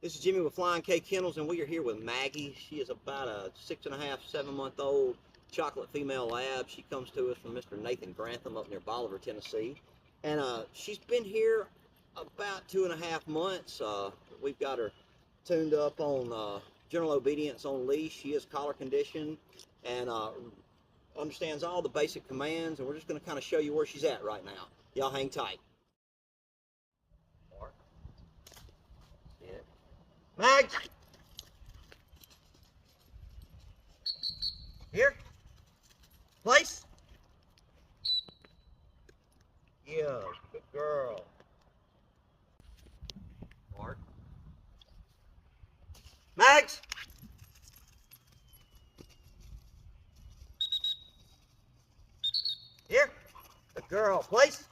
This is Jimmy with Flying K Kennels, and we are here with Maggie. She is about a 6.5, 7-month old chocolate female lab. She comes to us from Mr. Nathan Grantham up near Bolivar, Tennessee. And she's been here about 2.5 months. We've got her tuned up on general obedience on leash. She is collar conditioned and understands all the basic commands, and we're just going to kind of show you where she's at right now. Y'all hang tight. Mag! Here. Place. Yeah, good girl. Mark. Mags. Here. Good girl. Place.